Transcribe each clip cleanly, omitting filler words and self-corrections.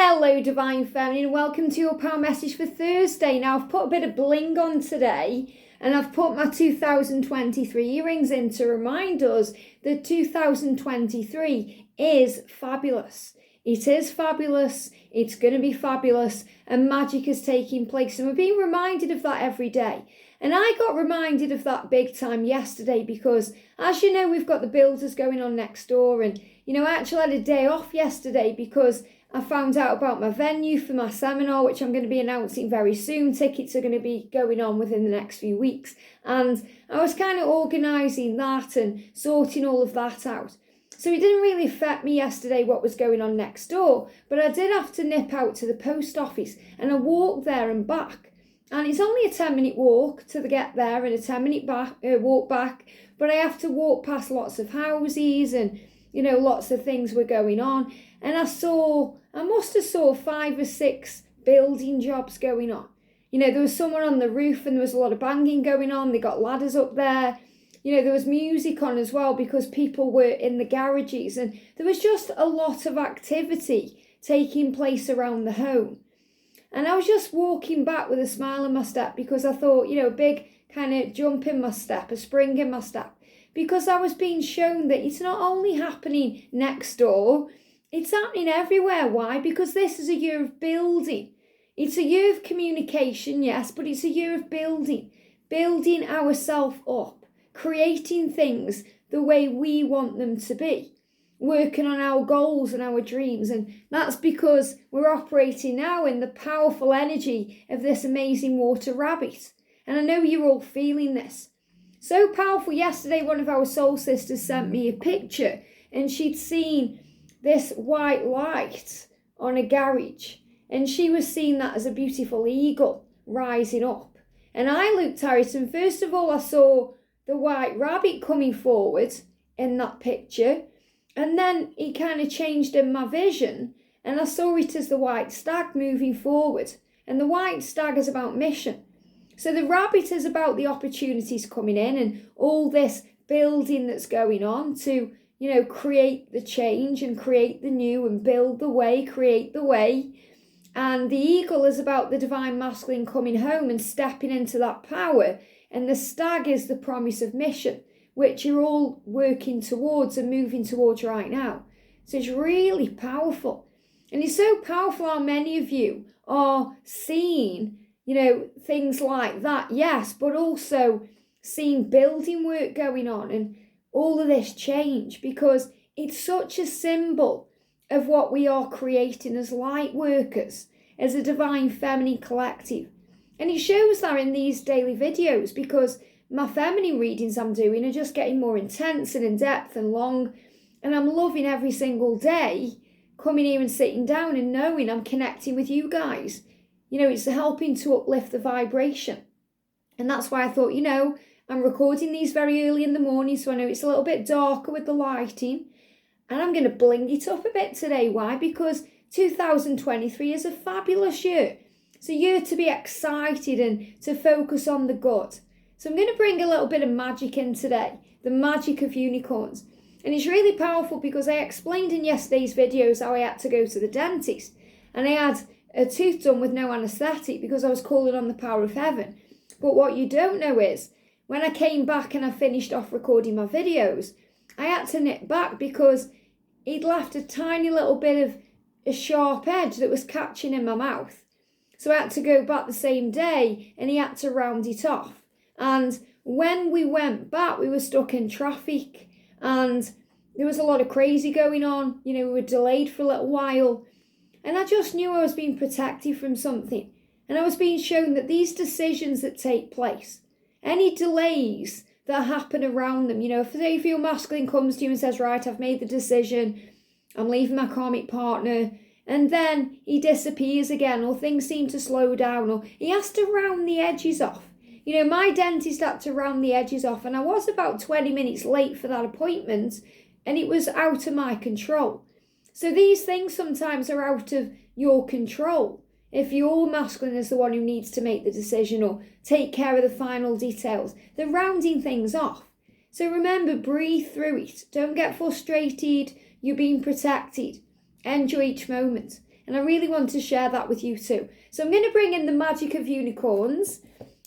Hello Divine Feminine, welcome to your power message for Thursday. Now I've put a bit of bling on today and I've put my 2023 earrings in to remind us that 2023 is fabulous. It is fabulous, it's going to be fabulous, and magic is taking place, and we're being reminded of that every day. And I got reminded of that big time yesterday because, as you know, we've got the builders going on next door, and I actually had a day off yesterday because I found out about my venue for my seminar, which I'm going to be announcing very soon. Tickets are going to be going on within the next few weeks. And I was kind of organising that and sorting all of that out. So it didn't really affect me yesterday what was going on next door, but I did have to nip out to the post office and I walked there and back. And it's only a 10-minute walk to get there and a 10-minute walk back, but I have to walk past lots of houses and lots of things were going on. And I must have saw 5 or 6 building jobs going on. There was someone on the roof and there was a lot of banging going on. They got ladders up there. There was music on as well because people were in the garages. And there was just a lot of activity taking place around the home. And I was just walking back with a smile in my step because I thought, a big kind of jump in my step, a spring in my step. Because I was being shown that it's not only happening next door, it's happening everywhere. Why? Because this is a year of building. It's a year of communication, yes, but it's a year of building ourselves up, creating things the way we want them to be, working on our goals and our dreams. And that's because we're operating now in the powerful energy of this amazing water rabbit. And I know you're all feeling this. So powerful. Yesterday, one of our soul sisters sent me a picture and she'd seen this white light on a garage. And she was seeing that as a beautiful eagle rising up. And I looked at it and first of all, I saw the white rabbit coming forward in that picture. And then it kind of changed in my vision. And I saw it as the white stag moving forward. And the white stag is about mission. So the rabbit is about the opportunities coming in and all this building that's going on to, create the change and create the new and build the way, create the way. And the eagle is about the divine masculine coming home and stepping into that power. And the stag is the promise of mission, which you're all working towards and moving towards right now. So it's really powerful. And it's so powerful how many of you are seeing things like that, yes, but also seeing building work going on and all of this change because it's such a symbol of what we are creating as light workers, as a divine feminine collective. And it shows that in these daily videos because my feminine readings I'm doing are just getting more intense and in depth and long, and I'm loving every single day coming here and sitting down and knowing I'm connecting with you guys. It's helping to uplift the vibration. And that's why I thought, I'm recording these very early in the morning, so I know it's a little bit darker with the lighting. And I'm going to bling it up a bit today. Why? Because 2023 is a fabulous year. It's a year to be excited and to focus on the good. So I'm going to bring a little bit of magic in today, the magic of unicorns. And it's really powerful because I explained in yesterday's videos how I had to go to the dentist. And I had a tooth done with no anaesthetic because I was calling on the power of heaven. But what you don't know is, when I came back and I finished off recording my videos, I had to nip back because he'd left a tiny little bit of a sharp edge that was catching in my mouth. So I had to go back the same day and he had to round it off. And when we went back, we were stuck in traffic and there was a lot of crazy going on. We were delayed for a little while. And I just knew I was being protected from something. And I was being shown that these decisions that take place, any delays that happen around them, if your masculine comes to you and says, right, I've made the decision, I'm leaving my karmic partner, and then he disappears again, or things seem to slow down, or he has to round the edges off. My dentist had to round the edges off, and I was about 20 minutes late for that appointment, and it was out of my control. So these things sometimes are out of your control. If your masculine is the one who needs to make the decision or take care of the final details, they're rounding things off. So remember, breathe through it. Don't get frustrated. You're being protected. Enjoy each moment. And I really want to share that with you too. So I'm going to bring in the magic of unicorns.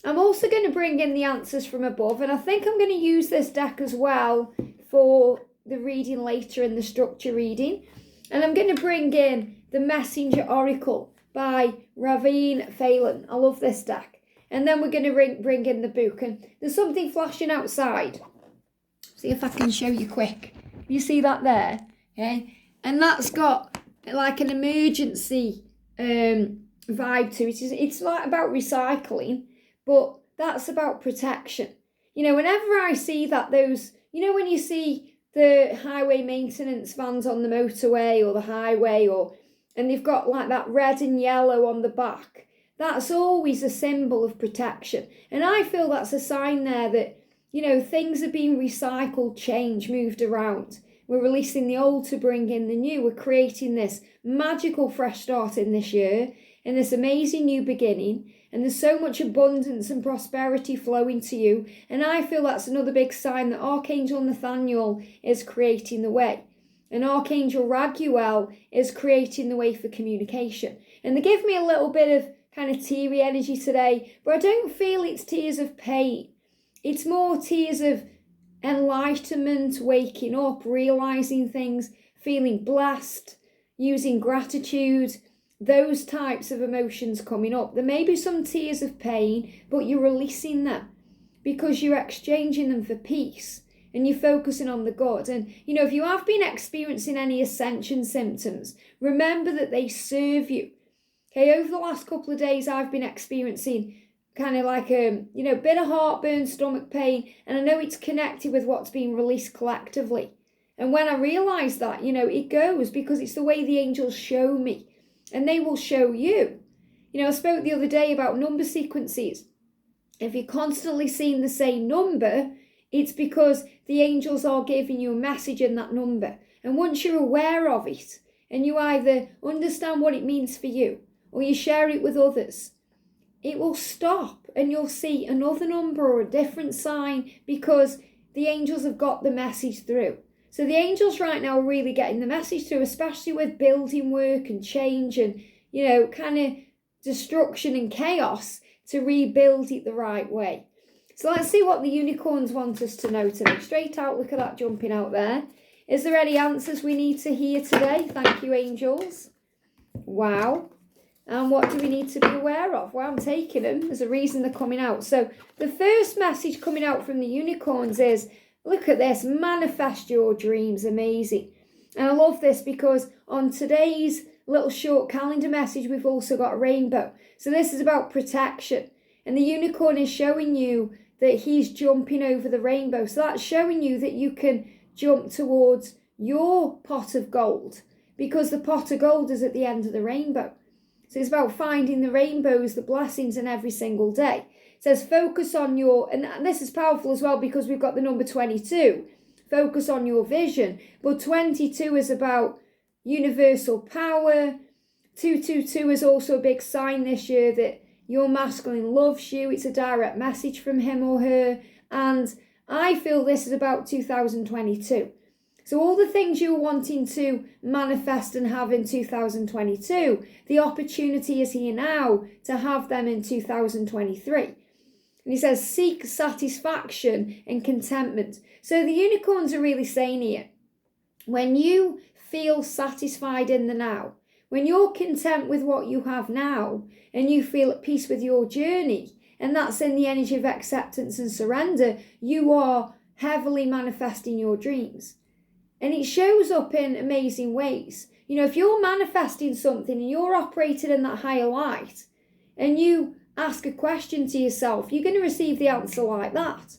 I'm also going to bring in the answers from above. And I think I'm going to use this deck as well for the reading later in the structure reading. And I'm going to bring in the Messenger Oracle by Ravynne Phelan. I love this deck. And then we're going to bring in the book. And there's something flashing outside. See if I can show you quick. You see that there? Okay. And that's got like an emergency vibe to it. It's like about recycling, but that's about protection. You know, whenever I see that, those, you know, when you see the highway maintenance vans on the motorway or the highway, and they've got like that red and yellow on the back, that's always a symbol of protection. And I feel that's a sign there that, you know, things are being recycled, changed, moved around. We're releasing the old to bring in the new. We're creating this magical fresh start in this year and this amazing new beginning. And there's so much abundance and prosperity flowing to you. And I feel that's another big sign that Archangel Nathaniel is creating the way. And Archangel Raguel is creating the way for communication. And they give me a little bit of kind of teary energy today, but I don't feel it's tears of pain. It's more tears of enlightenment, waking up, realizing things, feeling blessed, using gratitude, those types of emotions coming up. There may be some tears of pain, but you're releasing them because you're exchanging them for peace and you're focusing on the good. And, you know, if you have been experiencing any ascension symptoms, remember that they serve you. Okay, over the last couple of days, I've been experiencing kind of like a, you know, bit of heartburn, stomach pain, and I know it's connected with what's being released collectively. And when I realise that, you know, it goes because it's the way the angels show me, and they will show you. You know, I spoke the other day about number sequences. If you're constantly seeing the same number, it's because the angels are giving you a message in that number. And once you're aware of it, and you either understand what it means for you, or you share it with others, it will stop and you'll see another number or a different sign because the angels have got the message through. So the angels right now are really getting the message through, especially with building work and change and, you know, kind of destruction and chaos, to rebuild it the right way. So let's see what the unicorns want us to know today. Straight out, look at that jumping out there. Is there any answers we need to hear today? Thank you, angels. Wow. And what do we need to be aware of? Well, I'm taking them. There's a reason they're coming out. So the first message coming out from the unicorns is, look at this, manifest your dreams. Amazing. And I love this because on today's little short calendar message, we've also got a rainbow. So this is about protection. And the unicorn is showing you that he's jumping over the rainbow. So that's showing you that you can jump towards your pot of gold, because the pot of gold is at the end of the rainbow. So it's about finding the rainbows, the blessings in every single day. It says focus on your, and this is powerful as well because we've got the number 22. Focus on your vision. But 22 is about universal power. 222 is also a big sign this year that your masculine loves you. It's a direct message from him or her. And I feel this is about 2022. So all the things you're wanting to manifest and have in 2022, the opportunity is here now to have them in 2023. And he says, seek satisfaction and contentment. So the unicorns are really saying here, when you feel satisfied in the now, when you're content with what you have now, and you feel at peace with your journey, and that's in the energy of acceptance and surrender, you are heavily manifesting your dreams. And it shows up in amazing ways. You know, if you're manifesting something and you're operating in that higher light and you ask a question to yourself, you're going to receive the answer like that.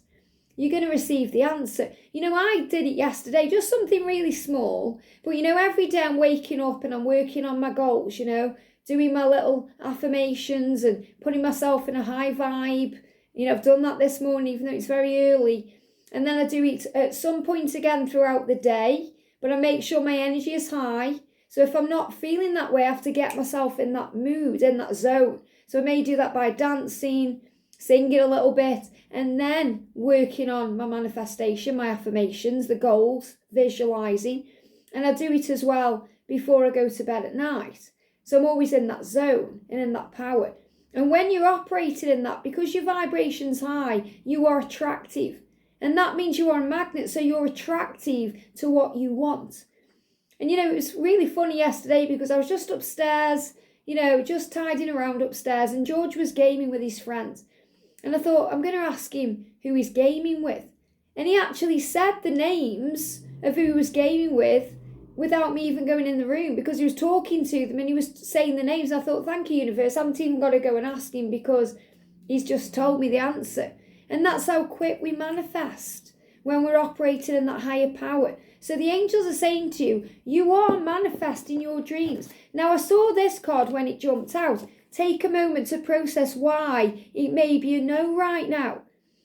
You're going to receive the answer. You know, I did it yesterday, just something really small. But, you know, every day I'm waking up and I'm working on my goals, you know, doing my little affirmations and putting myself in a high vibe. You know, I've done that this morning, even though it's very early. And then I do it at some point again throughout the day, but I make sure my energy is high. So if I'm not feeling that way, I have to get myself in that mood, in that zone. So I may do that by dancing, singing a little bit, and then working on my manifestation, my affirmations, the goals, visualizing. And I do it as well before I go to bed at night. So I'm always in that zone and in that power. And when you're operating in that, because your vibration's high, you are attractive. And that means you are a magnet, so you're attractive to what you want. And, it was really funny yesterday because I was just upstairs, just tidying around upstairs, and George was gaming with his friends. And I thought, I'm going to ask him who he's gaming with. And he actually said the names of who he was gaming with without me even going in the room, because he was talking to them and he was saying the names. I thought, thank you, universe. I haven't even got to go and ask him because he's just told me the answer. And that's how quick we manifest when we're operating in that higher power. So the angels are saying to you, you are manifesting your dreams. Now, I saw this card when it jumped out. Take a moment to process why it may be a no right now.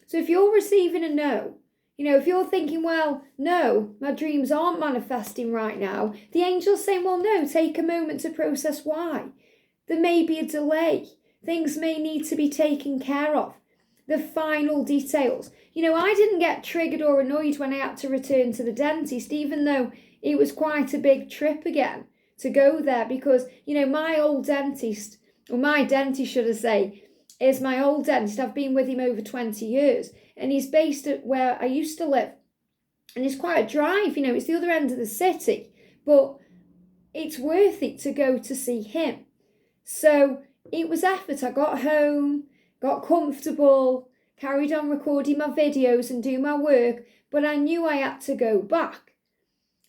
So if you're receiving a no, if you're thinking, well, no, my dreams aren't manifesting right now, the angel's saying, well, no, take a moment to process why. There may be a delay. Things may need to be taken care of. The final details. I didn't get triggered or annoyed when I had to return to the dentist, even though it was quite a big trip again to go there, because, my old dentist, or my dentist, should I say, is my old dentist. I've been with him over 20 years, and he's based at where I used to live. And it's quite a drive, it's the other end of the city, but it's worth it to go to see him. So it was effort. I got home, got comfortable, carried on recording my videos and do my work, but I knew I had to go back.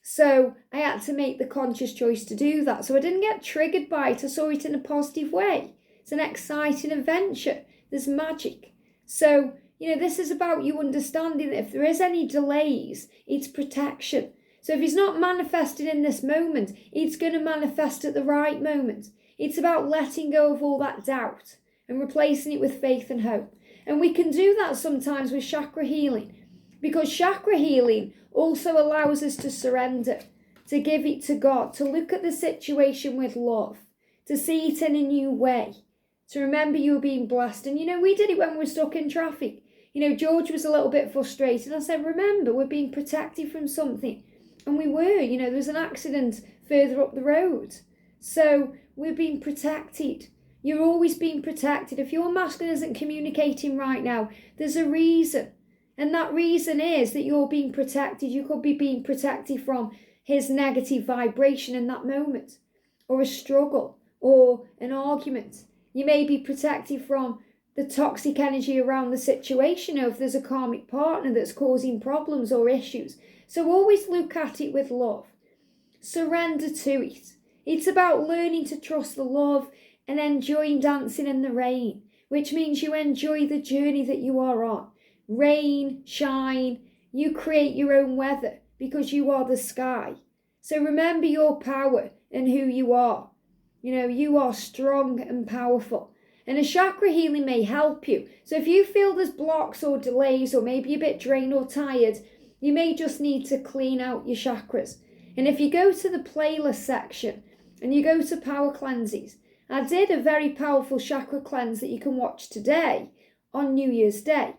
So I had to make the conscious choice to do that. So I didn't get triggered by it. I saw it in a positive way. It's an exciting adventure. There's magic. So, this is about you understanding that if there is any delays, it's protection. So if he's not manifested in this moment, it's going to manifest at the right moment. It's about letting go of all that doubt and replacing it with faith and hope. And we can do that sometimes with chakra healing, because chakra healing also allows us to surrender, to give it to God, to look at the situation with love, to see it in a new way, to remember you're being blessed. And, we did it when we were stuck in traffic. George was a little bit frustrated. I said, remember, we're being protected from something. And we were, there was an accident further up the road. So we're being protected. You're always being protected. If your masculine isn't communicating right now, there's a reason. And that reason is that you're being protected. You could be being protected from his negative vibration in that moment, or a struggle, or an argument. You may be protected from the toxic energy around the situation, or if there's a karmic partner that's causing problems or issues. So always look at it with love. Surrender to it. It's about learning to trust the love and enjoying dancing in the rain, which means you enjoy the journey that you are on. Rain, shine, you create your own weather because you are the sky. So remember your power and who you are. You are strong and powerful. And a chakra healing may help you. So if you feel there's blocks or delays, or maybe a bit drained or tired, you may just need to clean out your chakras. And if you go to the playlist section and you go to power cleanses, I did a very powerful chakra cleanse that you can watch today on New Year's Day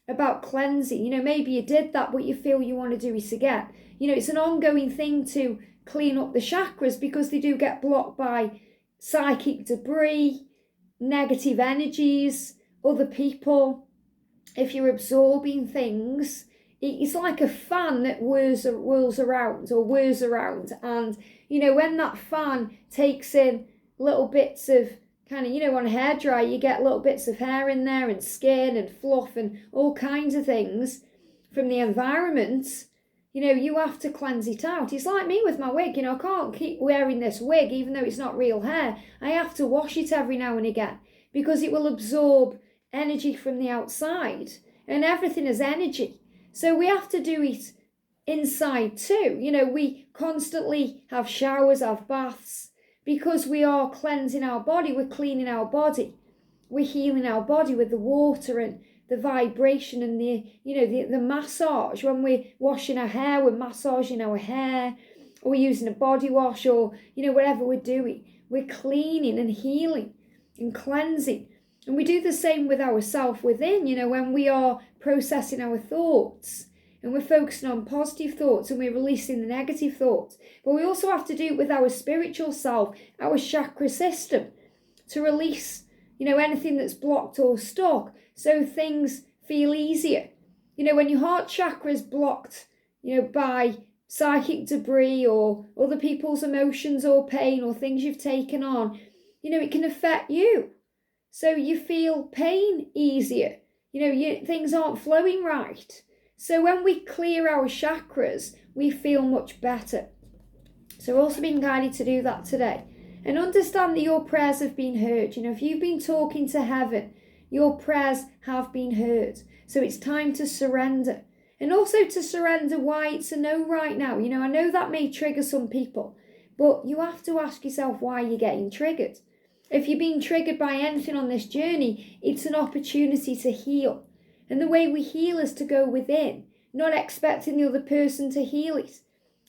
about cleansing. Maybe you did that, but you feel you want to do it again. It's an ongoing thing to clean up the chakras, because they do get blocked by psychic debris, negative energies, other people. If you're absorbing things, it's like a fan that whirs around. And, when that fan takes in little bits of on a hairdryer, you get little bits of hair in there and skin and fluff and all kinds of things from the environment. You have to cleanse it out. It's like me with my wig. I can't keep wearing this wig even though it's not real hair. I have to wash it every now and again, because it will absorb energy from the outside, and everything is energy. So we have to do it inside too. We constantly have showers, have baths, because we are cleansing our body. We're cleaning our body. We're healing our body with the water and the vibration and the massage. When we're washing our hair, we're massaging our hair, or we're using a body wash, or whatever we're doing, we're cleaning and healing and cleansing. And we do the same with ourselves within. When we are processing our thoughts, and we're focusing on positive thoughts and we're releasing the negative thoughts. But we also have to do it with our spiritual self, our chakra system, to release, anything that's blocked or stuck so things feel easier. When your heart chakra is blocked, by psychic debris or other people's emotions or pain or things you've taken on, it can affect you. So you feel pain easier. Things aren't flowing right. So when we clear our chakras, we feel much better. So we're also being guided to do that today. And understand that your prayers have been heard. If you've been talking to heaven, your prayers have been heard. So it's time to surrender. And also to surrender why it's a no right now. I know that may trigger some people, but you have to ask yourself why you're getting triggered. If you're being triggered by anything on this journey, it's an opportunity to heal. And the way we heal is to go within, not expecting the other person to heal it.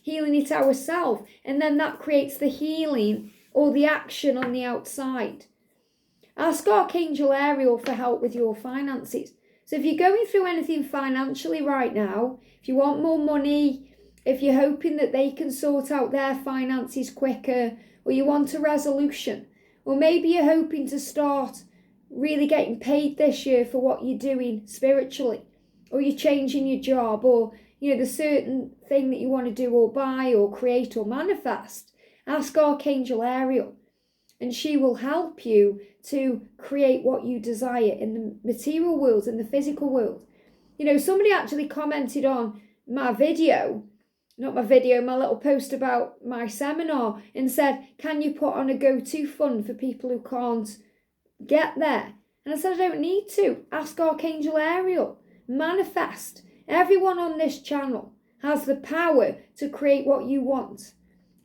Healing it ourselves, and then that creates the healing or the action on the outside. Ask Archangel Ariel for help with your finances. So if you're going through anything financially right now, if you want more money, if you're hoping that they can sort out their finances quicker, or you want a resolution, or maybe you're hoping to start really getting paid this year for what you're doing spiritually, or you're changing your job, or the certain thing that you want to do or buy or create or manifest, ask Archangel Ariel, and she will help you to create what you desire in the material world, in the physical world. Somebody actually commented on my little post about my seminar, and said, can you put on a go-to fund for people who can't get there? And I said, I don't need to. Ask Archangel Ariel. Manifest. Everyone on this channel has the power to create what you want,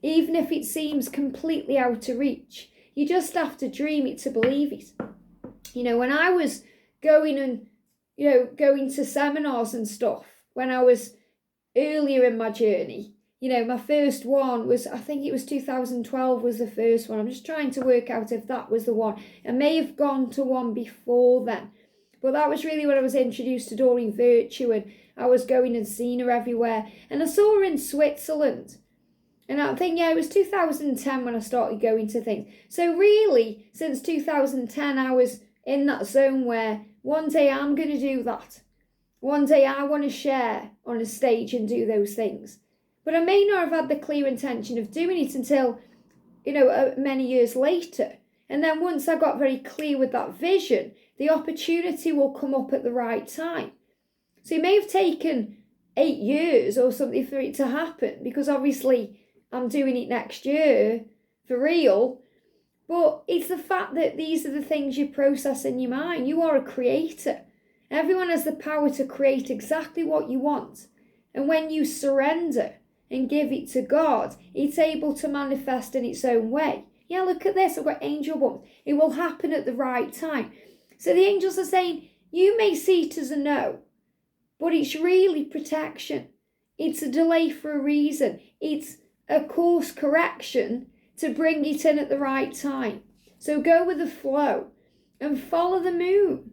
even if it seems completely out of reach. You just have to dream it to believe it. When I was going to seminars and stuff, when I was earlier in my journey, my first one was, I think it was 2012 was the first one. I'm just trying to work out if that was the one. I may have gone to one before then. But that was really when I was introduced to Doreen Virtue, and I was going and seeing her everywhere. And I saw her in Switzerland. And I think, it was 2010 when I started going to things. So really, since 2010, I was in that zone where one day I'm going to do that. One day I want to share on a stage and do those things. But I may not have had the clear intention of doing it until, many years later. And then once I got very clear with that vision, the opportunity will come up at the right time. So it may have taken 8 years or something for it to happen, because obviously I'm doing it next year for real. But it's the fact that these are the things you process in your mind. You are a creator. Everyone has the power to create exactly what you want. And when you surrender and give it to God, it's able to manifest in its own way. Yeah, look at this. I've got angel bumps. It will happen at the right time. So the angels are saying, you may see it as a no, but it's really protection. It's a delay for a reason. It's a course correction to bring it in at the right time. So go with the flow and follow the moon.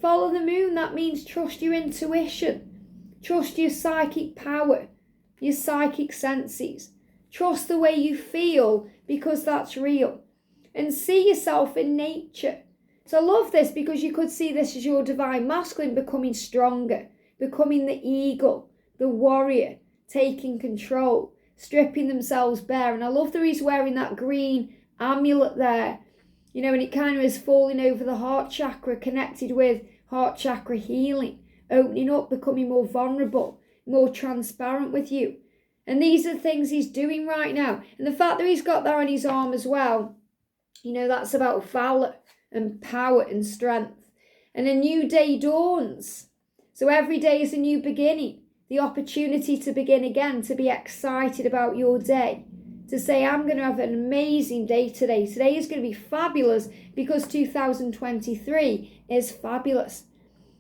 Follow the moon. That means trust your intuition. Trust your psychic power, your psychic senses. Trust the way you feel, because that's real. And see yourself in nature. So I love this, because you could see this as your divine masculine becoming stronger, becoming the eagle, the warrior, taking control, stripping themselves bare. And I love that he's wearing that green amulet there, and it kind of is falling over the heart chakra, connected with heart chakra healing, opening up, becoming more vulnerable, more transparent with you. And these are the things he's doing right now. And the fact that he's got that on his arm as well, that's about valor and power and strength. And a new day dawns. So every day is a new beginning. The opportunity to begin again, to be excited about your day. To say, I'm going to have an amazing day today. Today is going to be fabulous, because 2023 is fabulous.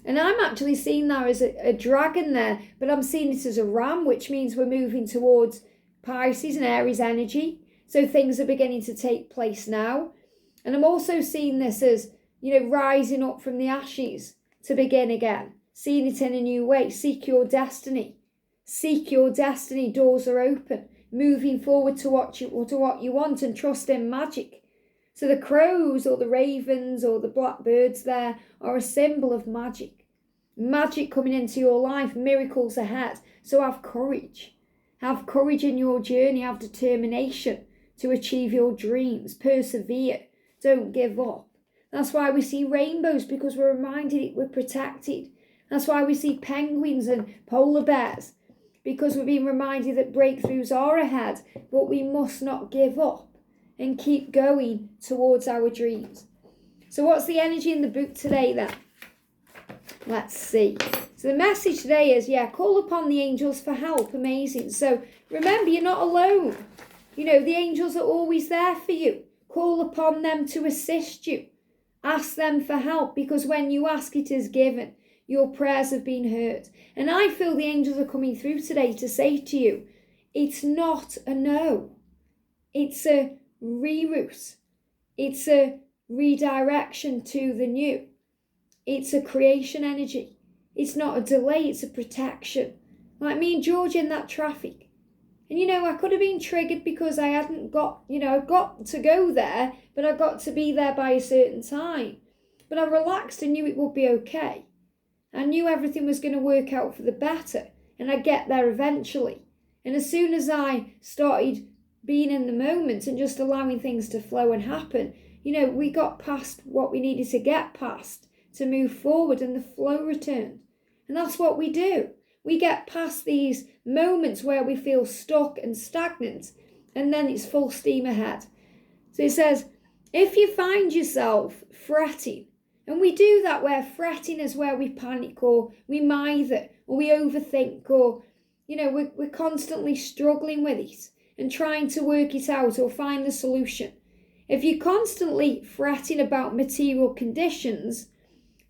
And I'm actually seeing that as a dragon there, but I'm seeing it as a ram, which means we're moving towards Pisces and Aries energy. So things are beginning to take place now. And I'm also seeing this as, rising up from the ashes to begin again. Seeing it in a new way. Seek your destiny. Seek your destiny, doors are open. Moving forward to what you want and trust in magic. So the crows or the ravens or the blackbirds there are a symbol of magic. Magic coming into your life, miracles ahead. So have courage. Have courage in your journey, have determination to achieve your dreams. Persevere. Don't give up. That's why we see rainbows, because we're reminded we're protected. That's why we see penguins and polar bears, because we're being reminded that breakthroughs are ahead, but we must not give up and keep going towards our dreams. So what's the energy in the book today then? Let's see. So the message today is, call upon the angels for help. Amazing. So remember, you're not alone. The angels are always there for you. Call upon them to assist you. Ask them for help, because when you ask, it is given. Your prayers have been heard. And I feel the angels are coming through today to say to you, it's not a no. It's a reroute. It's a redirection to the new. It's a creation energy. It's not a delay, it's a protection. Like me and George in that traffic. And I could have been triggered because I hadn't got, I got to go there, but I got to be there by a certain time. But I relaxed and knew it would be okay. I knew everything was going to work out for the better, and I'd get there eventually. And as soon as I started being in the moment and just allowing things to flow and happen, we got past what we needed to get past to move forward, and the flow returned. And that's what we do. We get past these moments where we feel stuck and stagnant, and then it's full steam ahead. So it says, if you find yourself fretting, and we do that where fretting is where we panic or we mither or we overthink, or, we're constantly struggling with it and trying to work it out or find the solution. If you're constantly fretting about material conditions,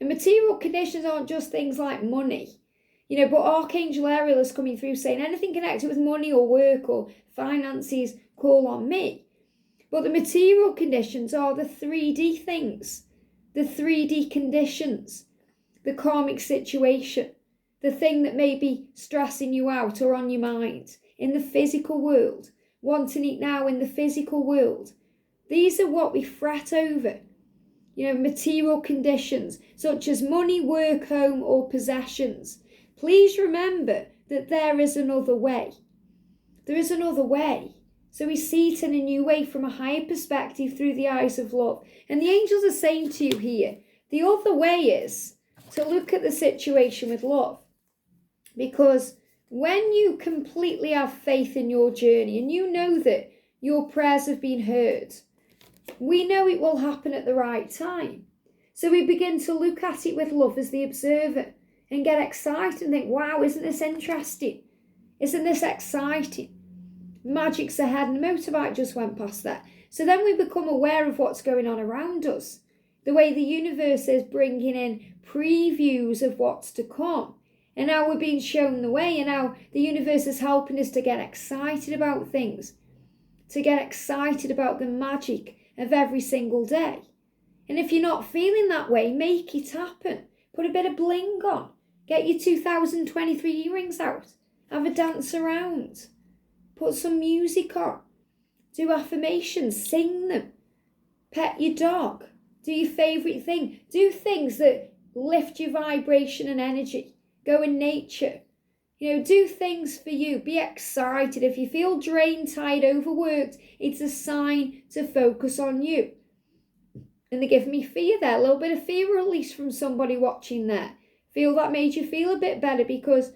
and material conditions aren't just things like money, but Archangel Ariel is coming through saying anything connected with money or work or finances, call on me. But the material conditions are the 3D things. The 3D conditions, the karmic situation, the thing that may be stressing you out or on your mind in the physical world, wanting it now in the physical world. These are what we fret over. Material conditions such as money, work, home, or possessions. Please remember that there is another way. There is another way. So we see it in a new way from a higher perspective through the eyes of love. And the angels are saying to you here, the other way is to look at the situation with love. Because when you completely have faith in your journey and you know that your prayers have been heard, we know it will happen at the right time. So we begin to look at it with love as the observer and get excited and think, wow, isn't this interesting? Isn't this exciting? Magic's ahead, and the motorbike just went past that. So then we become aware of what's going on around us. The way the universe is bringing in previews of what's to come. And how we're being shown the way, and how the universe is helping us to get excited about things. To get excited about the magic of every single day. And if you're not feeling that way, make it happen. Put a bit of bling on. Get your 2023 earrings out. Have a dance around. Put some music on. Do affirmations. Sing them. Pet your dog. Do your favourite thing. Do things that lift your vibration and energy. Go in nature. Do things for you. Be excited. If you feel drained, tired, overworked, it's a sign to focus on you. And they give me fear there. A little bit of fear release from somebody watching there. Feel that made you feel a bit better because,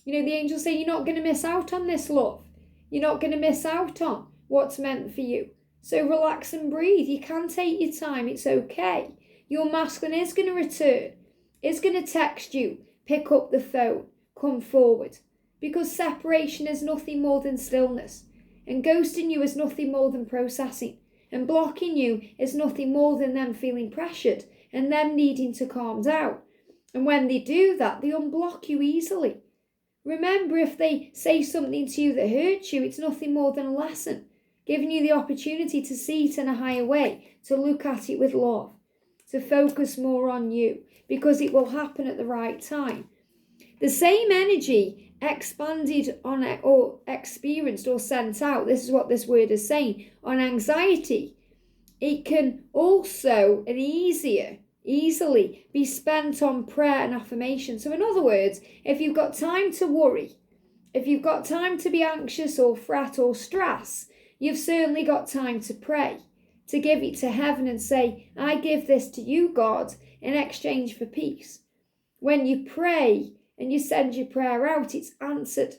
the angels say you're not going to miss out on this love. You're not going to miss out on what's meant for you. So relax and breathe. You can take your time. It's okay. Your masculine is going to return. It's going to text you. Pick up the phone. Come forward. Because separation is nothing more than stillness. And ghosting you is nothing more than processing. And blocking you is nothing more than them feeling pressured and them needing to calm down. And when they do that, they unblock you easily. Remember, if they say something to you that hurts you, it's nothing more than a lesson, giving you the opportunity to see it in a higher way, to look at it with love, to focus more on you, because it will happen at the right time. The same energy expanded on or experienced or sent out, this is what this word is saying, on anxiety, it can also and easily be spent on prayer and affirmation. So in other words, if you've got time to worry, if you've got time to be anxious or fret or stress, you've certainly got time to pray, to give it to heaven and say, I give this to you, God, in exchange for peace. When you pray and you send your prayer out, it's answered.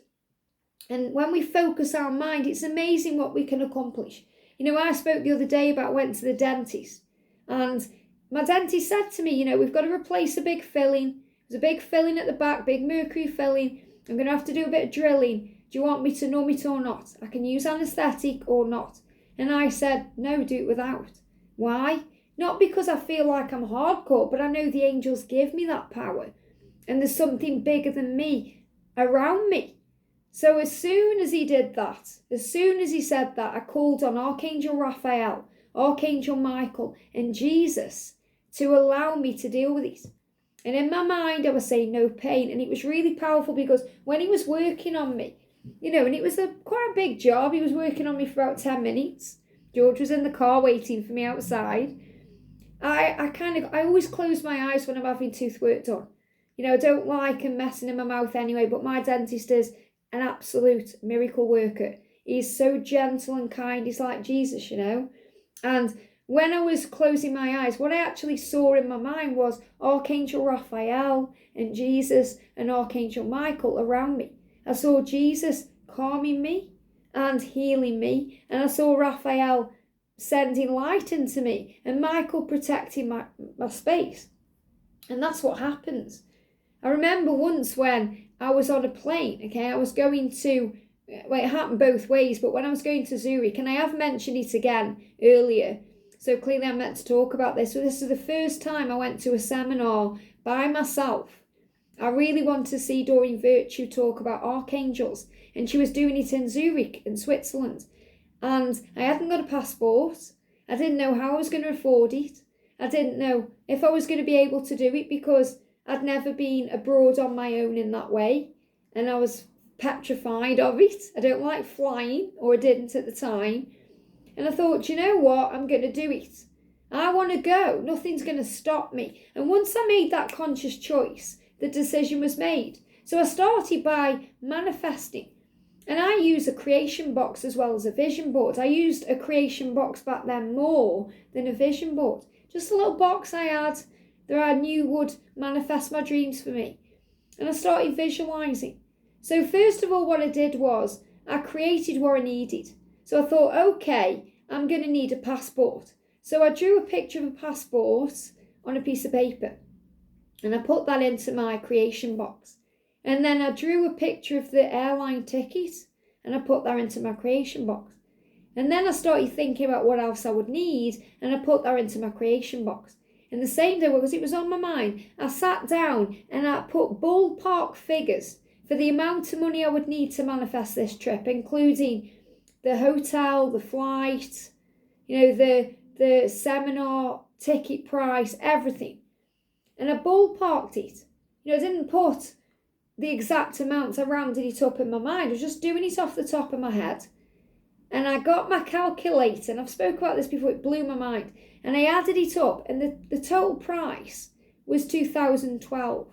And when we focus our mind, it's amazing what we can accomplish. You know, I spoke the other day about went to the dentist, and my dentist said to me, you know, we've got to replace a big filling. There's a big filling at the back, big mercury filling. I'm going to have to do a bit of drilling. Do you want me to numb it or not? I can use anaesthetic or not. And I said, no, do it without. Why? Not because I feel like I'm hardcore, but I know the angels give me that power. And there's something bigger than me around me. So as soon as he did that, as soon as he said that, I called on Archangel Raphael, Archangel Michael, and Jesus to allow me to deal with it. And in my mind, I was saying no pain. And it was really powerful because when he was working on me, you know, and it was quite a big job. He was working on me for about 10 minutes. George was in the car waiting for me outside. I always close my eyes when I'm having tooth work done. You know, I don't like him messing in my mouth anyway, but my dentist is an absolute miracle worker. He's so gentle and kind. He's like Jesus, you know. And when I was closing my eyes, what I actually saw in my mind was Archangel Raphael and Jesus and Archangel Michael around me. I saw Jesus calming me and healing me. And I saw Raphael sending light into me and Michael protecting my space. And that's what happens. I remember once when I was on a plane, okay, I was going to, well, it happened both ways, but when I was going to Zurich, and I have mentioned it again earlier, so clearly I'm meant to talk about this. So this is the first time I went to a seminar by myself. I really want to see Doreen Virtue talk about archangels, and she was doing it in Zurich in Switzerland. And I hadn't got a passport. I didn't know how I was going to afford it. I didn't know if I was going to be able to do it because I'd never been abroad on my own in that way. And I was petrified of it. I don't like flying, or I didn't at the time. And I thought, you know what? I'm going to do it. I want to go. Nothing's going to stop me. And once I made that conscious choice, the decision was made. So I started by manifesting. And I use a creation box as well as a vision board. I used a creation box back then more than a vision board. Just a little box I had that I knew would manifest my dreams for me. And I started visualizing. So first of all, what I did was I created what I needed. So I thought, okay, I'm going to need a passport. So I drew a picture of a passport on a piece of paper. And I put that into my creation box. And then I drew a picture of the airline ticket. And I put that into my creation box. And then I started thinking about what else I would need. And I put that into my creation box. And the same day, because it was on my mind, I sat down and I put ballpark figures for the amount of money I would need to manifest this trip, including the hotel, the flight, you know, the seminar, ticket price, everything. And I ballparked it. You know, I didn't put the exact amounts, I rounded it up in my mind. I was just doing it off the top of my head. And I got my calculator, and I've spoken about this before, it blew my mind. And I added it up, and the total price was 2012.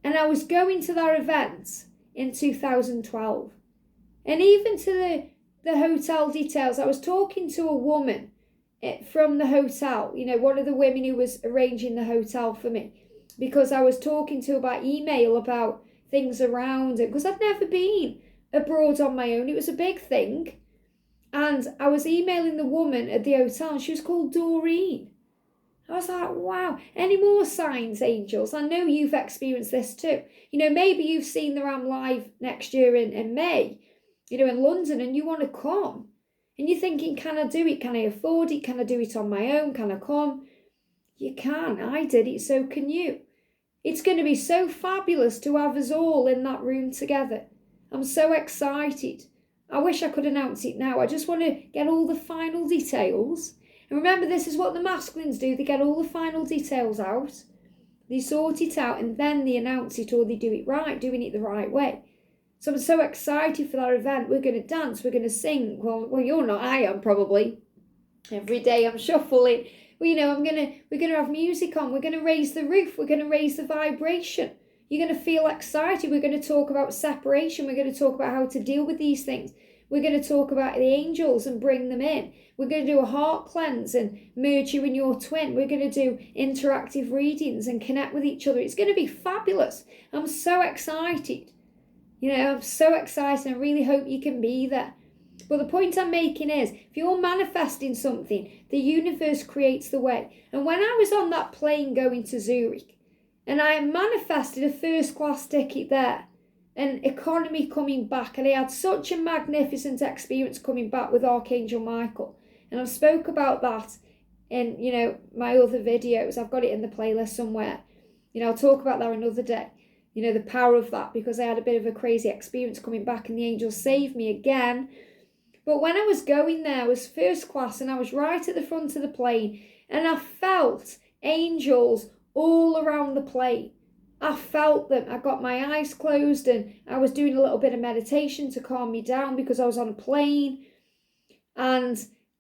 And I was going to that event in 2012. And even to the hotel details, I was talking to a woman from the hotel, you know, one of the women who was arranging the hotel for me, because I was talking to her by email about things around it, because I'd never been abroad on my own. It was a big thing. And I was emailing the woman at the hotel, and she was called Doreen. I was like, wow, any more signs, angels? I know you've experienced this too. You know, maybe you've seen the Ram live next year in May, you know, in London, and you want to come. And you're thinking, can I do it? Can I afford it? Can I do it on my own? Can I come? You can. I did it, so can you. It's going to be so fabulous to have us all in that room together. I'm so excited. I wish I could announce it now. I just want to get all the final details. And remember, this is what the masculines do. They get all the final details out. They sort it out and then they announce it, or they do it right, doing it the right way. So I'm so excited for that event. We're going to dance, we're going to sing. Well, you're not, I am probably. Every day I'm shuffling. Well, we're going to have music on. We're going to raise the roof. We're going to raise the vibration. You're going to feel excited. We're going to talk about separation. We're going to talk about how to deal with these things. We're going to talk about the angels and bring them in. We're going to do a heart cleanse and merge you and your twin. We're going to do interactive readings and connect with each other. It's going to be fabulous. I'm so excited. I'm so excited. I really hope you can be there. But the point I'm making is, if you're manifesting something, the universe creates the way. And when I was on that plane going to Zurich, and I manifested a first-class ticket there, and economy coming back, and I had such a magnificent experience coming back with Archangel Michael. And I've spoke about that in, my other videos. I've got it in the playlist somewhere. I'll talk about that another day. The power of that, because I had a bit of a crazy experience coming back and the angels saved me again. But when I was going there, I was first class and I was right at the front of the plane, and I felt angels all around the plane. I felt them. I got my eyes closed and I was doing a little bit of meditation to calm me down because I was on a plane, and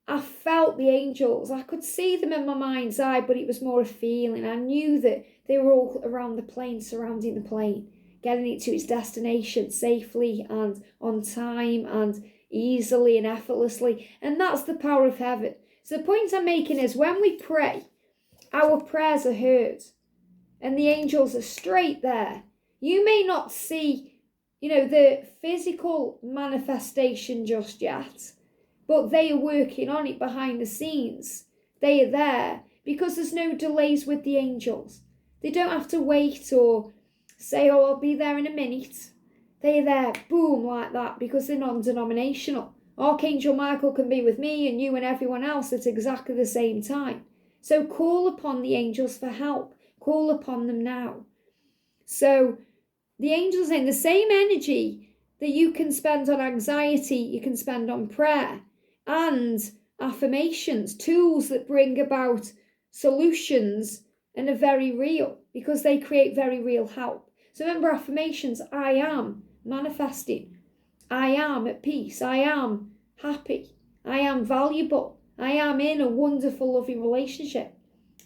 I felt the angels. I could see them in my mind's eye, but it was more a feeling. I knew that they were all around the plane, surrounding the plane, getting it to its destination safely and on time and easily and effortlessly. And that's the power of heaven. So the point I'm making is, when we pray, our prayers are heard and the angels are straight there. You may not see, the physical manifestation just yet, but they are working on it behind the scenes. They are there because there's no delays with the angels. They don't have to wait or say, oh, I'll be there in a minute. They are there, boom, like that, because they're non-denominational. Archangel Michael can be with me and you and everyone else at exactly the same time. So call upon the angels for help. Call upon them now. So the angels, in the same energy that you can spend on anxiety, you can spend on prayer and affirmations, tools that bring about solutions and are very real, because they create very real help. So remember, affirmations: I am manifesting, I am at peace, I am happy, I am valuable, I am in a wonderful, loving relationship,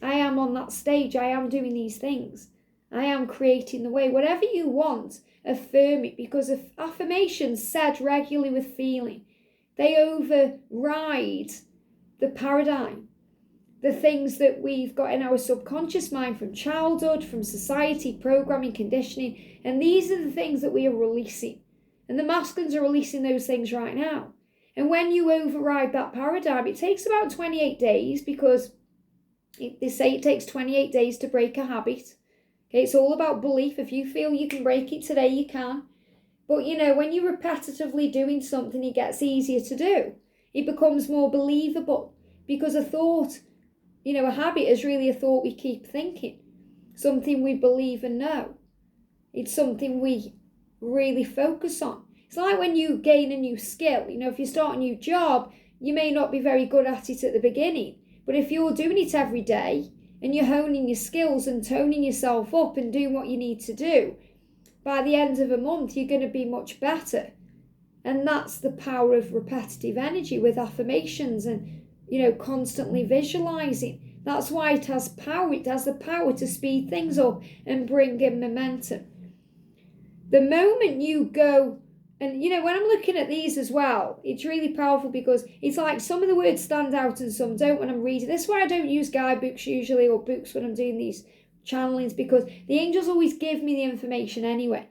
I am on that stage, I am doing these things, I am creating the way. Whatever you want, affirm it, because if affirmations said regularly with feeling, they override the paradigm, the things that we've got in our subconscious mind from childhood, from society, programming, conditioning. And these are the things that we are releasing. And the masculines are releasing those things right now. And when you override that paradigm, it takes about 28 days, because they say it takes 28 days to break a habit. Okay, it's all about belief. If you feel you can break it today, you can. But when you're repetitively doing something, it gets easier to do. It becomes more believable, because a thought, a habit is really a thought we keep thinking, something we believe and know. It's something we really focus on. It's like when you gain a new skill. If you start a new job, you may not be very good at it at the beginning, but if you're doing it every day and you're honing your skills and toning yourself up and doing what you need to do, by the end of a month, you're going to be much better. And that's the power of repetitive energy with affirmations and constantly visualizing. That's why it has power. It has the power to speed things up and bring in momentum. The moment you go, and when I'm looking at these as well, it's really powerful, because it's like some of the words stand out and some don't when I'm reading. This is why I don't use guidebooks usually, or books, when I'm doing these channelings, because the angels always give me the information anyway.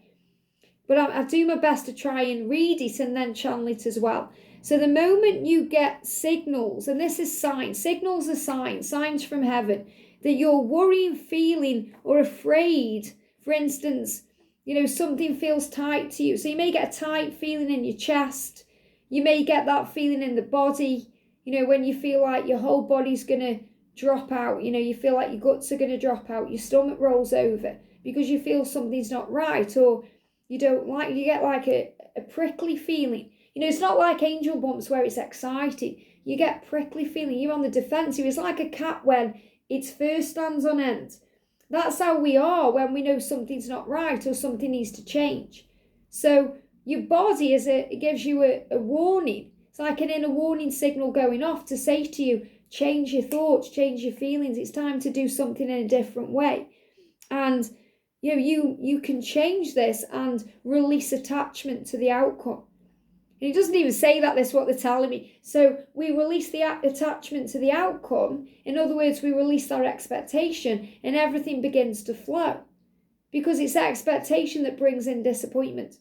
But I do my best to try and read it and then channel it as well. So the moment you get signals, and this is signs, signals are signs from heaven, that you're worrying, feeling, or afraid. For instance, something feels tight to you. So you may get a tight feeling in your chest. You may get that feeling in the body, when you feel like your whole body's going to drop out. You feel like your guts are going to drop out. Your stomach rolls over because you feel something's not right, or you get like a prickly feeling. It's not like angel bumps where it's exciting. You get prickly feeling. You're on the defensive. It's like a cat when its fur stands on end. That's how we are when we know something's not right or something needs to change. So your body it gives you a warning. It's like an inner warning signal going off to say to you, change your thoughts, change your feelings. It's time to do something in a different way. And you can change this and release attachment to the outcome. And he doesn't even say that, that's what they're telling me. So we release the attachment to the outcome. In other words, we release our expectation and everything begins to flow. Because it's that expectation that brings in disappointment.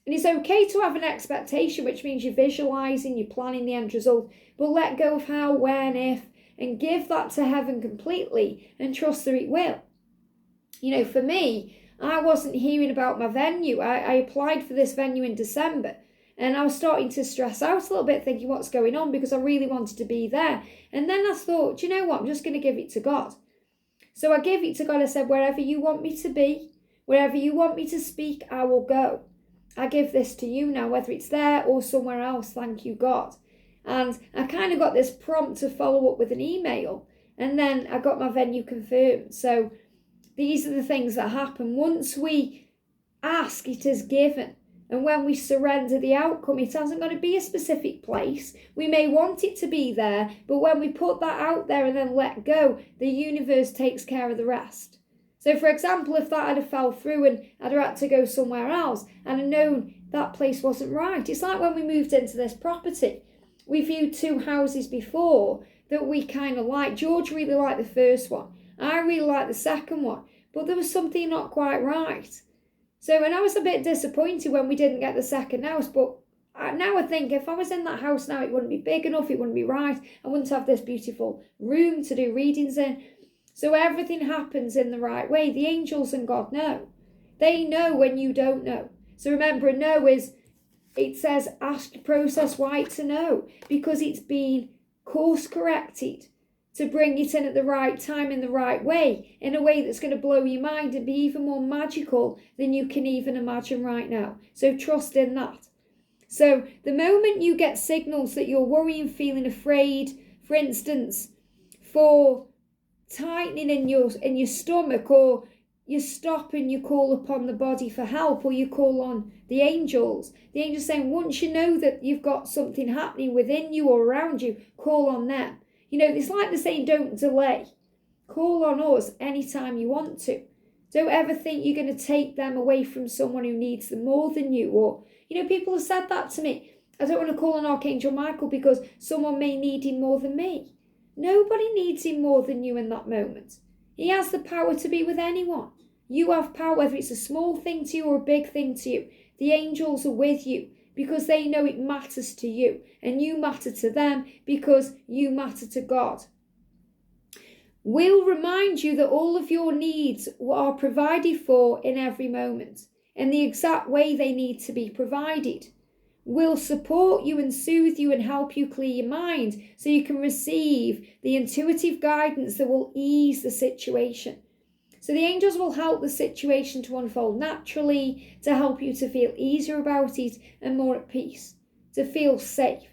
And it's okay to have an expectation, which means you're visualizing, you're planning the end result, but let go of how, when, if, and give that to heaven completely and trust that it will. For me, I wasn't hearing about my venue. I applied for this venue in December. And I was starting to stress out a little bit, thinking what's going on, because I really wanted to be there. And then I thought, do you know what? I'm just going to give it to God. So I gave it to God. I said, wherever you want me to be, wherever you want me to speak, I will go. I give this to you now, whether it's there or somewhere else. Thank you, God. And I kind of got this prompt to follow up with an email. And then I got my venue confirmed. So these are the things that happen. Once we ask, it is given. And when we surrender the outcome, it hasn't got to be a specific place. We may want it to be there, but when we put that out there and then let go, the universe takes care of the rest. So for example, if that had fell through and I'd had to go somewhere else and I'd known that place wasn't right. It's like when we moved into this property. We viewed 2 houses before that we kind of liked. George really liked the first one. I really liked the second one. But there was something not quite right. So, and I was a bit disappointed when we didn't get the second house, but now I think if I was in that house now, it wouldn't be big enough, it wouldn't be right. I wouldn't have this beautiful room to do readings in. So everything happens in the right way. The angels and God know. They know when you don't know. So remember, know is, it says, ask the process why to know, because it's been course corrected to bring it in at the right time, in the right way, in a way that's going to blow your mind and be even more magical than you can even imagine right now. So trust in that. So the moment you get signals that you're worrying, feeling afraid, for instance, for tightening in your stomach, or you stop and you call upon the body for help, or you call on the angels saying, once you know that you've got something happening within you or around you, call on them. It's like they're saying, don't delay. Call on us anytime you want to. Don't ever think you're going to take them away from someone who needs them more than you. Or, people have said that to me. I don't want to call on Archangel Michael because someone may need him more than me. Nobody needs him more than you in that moment. He has the power to be with anyone. You have power, whether it's a small thing to you or a big thing to you. The angels are with you, because they know it matters to you, and you matter to them because you matter to God. We'll remind you that all of your needs are provided for in every moment, in the exact way they need to be provided. We'll support you and soothe you and help you clear your mind so you can receive the intuitive guidance that will ease the situation. So the angels will help the situation to unfold naturally, to help you to feel easier about it and more at peace, to feel safe.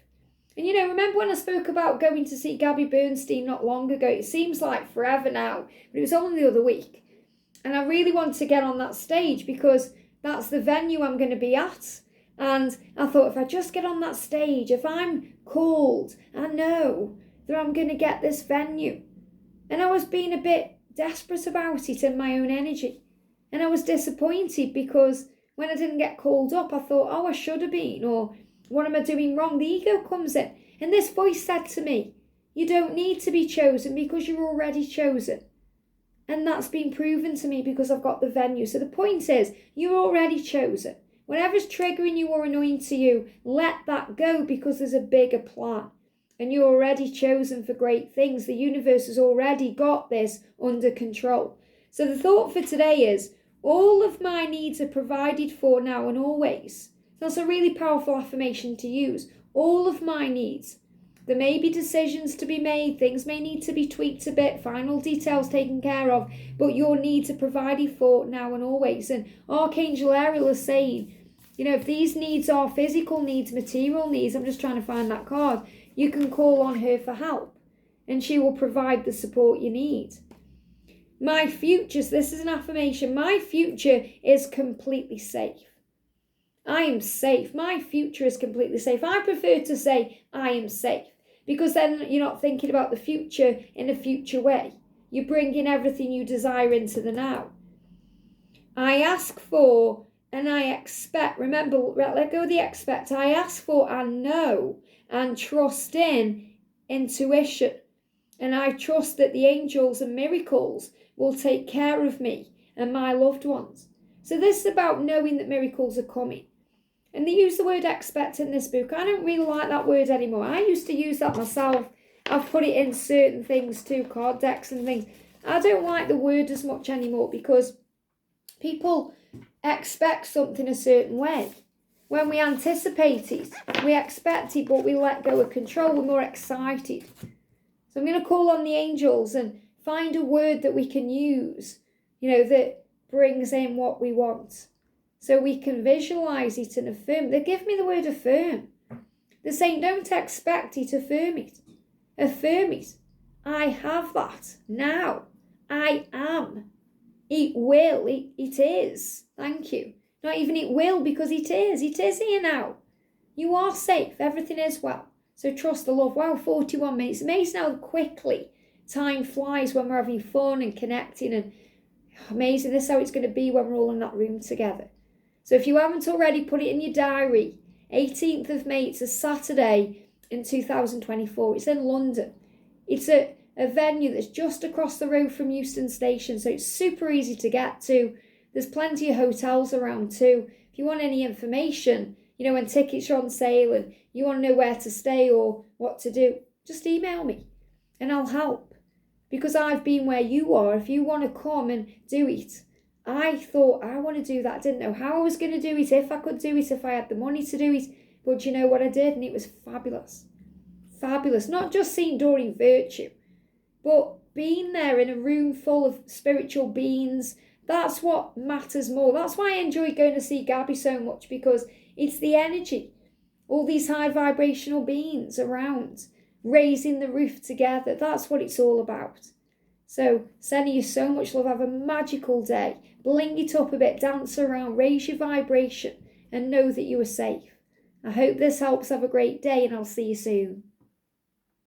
And remember when I spoke about going to see Gabby Bernstein not long ago? It seems like forever now, but it was only the other week. And I really want to get on that stage because that's the venue I'm going to be at. And I thought, if I just get on that stage, if I'm called, I know that I'm going to get this venue. And I was being a bit desperate about it in my own energy. And I was disappointed because when I didn't get called up, I thought, I should have been, or what am I doing wrong? The ego comes in. And this voice said to me, you don't need to be chosen because you're already chosen. And that's been proven to me because I've got the venue. So the point is, you're already chosen. Whatever's triggering you or annoying to you, let that go because there's a bigger plan. And you're already chosen for great things. The universe has already got this under control. So the thought for today is, all of my needs are provided for now and always. That's a really powerful affirmation to use. All of my needs. There may be decisions to be made. Things may need to be tweaked a bit. Final details taken care of. But your needs are provided for now and always. And Archangel Ariel is saying, if these needs are physical needs, material needs, I'm just trying to find that card, you can call on her for help and she will provide the support you need. My future, so this is an affirmation, my future is completely safe. I am safe. My future is completely safe. I prefer to say I am safe, because then you're not thinking about the future in a future way. You're bringing everything you desire into the now. I ask for and I expect. Remember, let go of the expect. I ask for and know and trust in intuition. And I trust that the angels and miracles will take care of me and my loved ones. So this is about knowing that miracles are coming. And they use the word expect in this book. I don't really like that word anymore. I used to use that myself. I've put it in certain things too, card decks and things. I don't like the word as much anymore, because people expect something a certain way. When we anticipate it, we expect it, but we let go of control. We're more excited. So I'm going to call on the angels and find a word that we can use, that brings in what we want. So we can visualize it and affirm. They give me the word affirm. They're saying, don't expect it, affirm it. Affirm it. I have that now. I am. It will. It is. Thank you. Not even it will, because it is. It is here now. You are safe. Everything is well. So trust the love. Wow, 41 minutes. Amazing how quickly time flies when we're having fun and connecting. And amazing. This is how it's going to be when we're all in that room together. So if you haven't already, put it in your diary. 18th of May, it's a Saturday in 2024. It's in London. It's a venue that's just across the road from Euston Station, so it's super easy to get to. There's plenty of hotels around too. If you want any information, when tickets are on sale and you want to know where to stay or what to do, just email me and I'll help. Because I've been where you are. If you want to come and do it, I thought I want to do that. I didn't know how I was going to do it, if I could do it, if I had the money to do it. But you know what I did? And it was fabulous. Fabulous. Not just seeing Doreen Virtue, but being there in a room full of spiritual beings. That's what matters more. That's why I enjoy going to see Gabby so much, because it's the energy. All these high vibrational beings around, raising the roof together. That's what it's all about. So sending you so much love. Have a magical day. Bling it up a bit, dance around, raise your vibration, and know that you are safe. I hope this helps. Have a great day, and I'll see you soon.